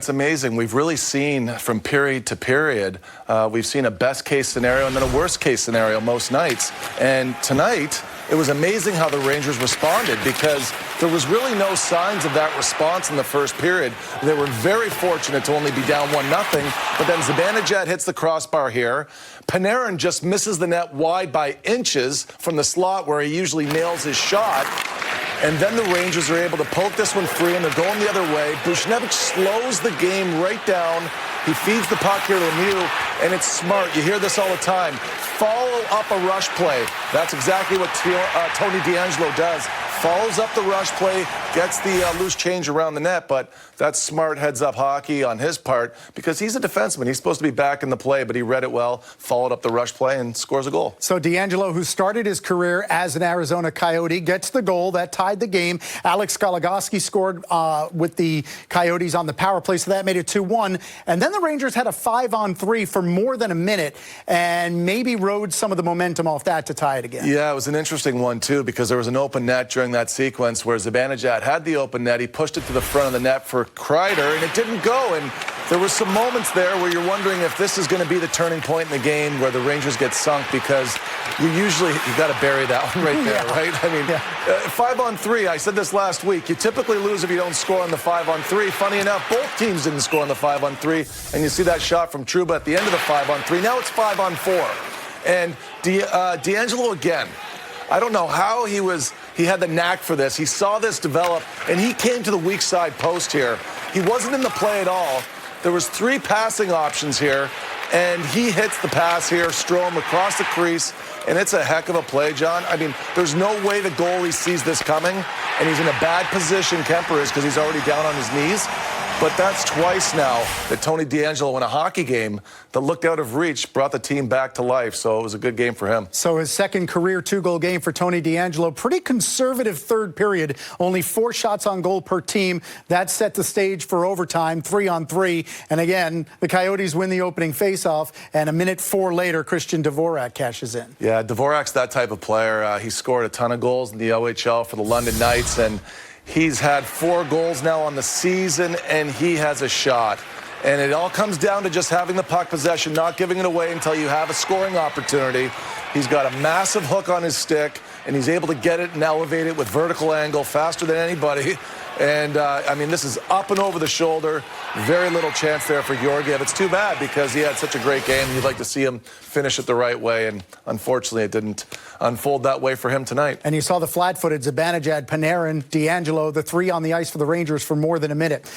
It's amazing. We've really seen from period to period, we've seen a best case scenario and then a worst case scenario most nights. And tonight, it was amazing how the Rangers responded because there was really no signs of that response in the first period. They were very fortunate to only be down 1-0, but then Zibanejad hits the crossbar here. Panarin just misses the net wide by inches from the slot where he usually nails his shot. And then the Rangers are able to poke this one free, and they're going the other way. Buchnevich slows the game right down. He feeds the puck here to Lemieux, and it's smart. You hear this all the time. Follow up a rush play. That's exactly what Tony DeAngelo does. Follows up the rush play, gets the loose change around the net, but that's smart heads-up hockey on his part because he's a defenseman. He's supposed to be back in the play, but he read it well, followed up the rush play, and scores a goal. So DeAngelo, who started his career as an Arizona Coyote, gets the goal that tied the game. Alex Goligoski scored with the Coyotes on the power play, so that made it 2-1. And then the Rangers had a 5-on-3 for more than a minute and maybe rode some of the momentum off that to tie it again. Yeah, it was an interesting one, too, because there was an open net during that sequence where Zibanejad had the open net. He pushed it to the front of the net for Kreider, and it didn't go. And there were some moments there where you're wondering if this is going to be the turning point in the game where the Rangers get sunk because you got to bury that one right there, right? I mean, 5-on-3, I said this last week, you typically lose if you don't score on the 5-on-3. Funny enough, both teams didn't score on the 5-on-3, and you see that shot from Trouba at the end of the 5-on-3. Now it's 5-on-4. And DeAngelo again, I don't know how he had the knack for this. He saw this develop, and he came to the weak side post here. He wasn't in the play at all. There was 3 passing options here, and he hits the pass here, Strome across the crease, and it's a heck of a play, John. I mean, there's no way the goalie sees this coming, and he's in a bad position, Kemper is, because he's already down on his knees. But that's twice now that Tony DeAngelo in a hockey game that looked out of reach brought the team back to life. So it was a good game for him. So his second career 2-goal game for Tony DeAngelo. Pretty conservative third period. Only 4 shots on goal per team. That set the stage for overtime, 3-on-3. And again, the Coyotes win the opening faceoff. And a minute 4 later, Christian Dvorak cashes in. Yeah, Dvorak's that type of player. He scored a ton of goals in the OHL for the London Knights. And he's had 4 goals now on the season, and he has a shot. And it all comes down to just having the puck possession, not giving it away until you have a scoring opportunity. He's got a massive hook on his stick, and he's able to get it and elevate it with vertical angle faster than anybody. And, I mean, this is up and over the shoulder. Very little chance there for Georgiev. It's too bad because he had such a great game. You'd like to see him finish it the right way, and unfortunately it didn't unfold that way for him tonight. And you saw the flat-footed Zibanejad, Panarin, DeAngelo, the 3 on the ice for the Rangers for more than a minute.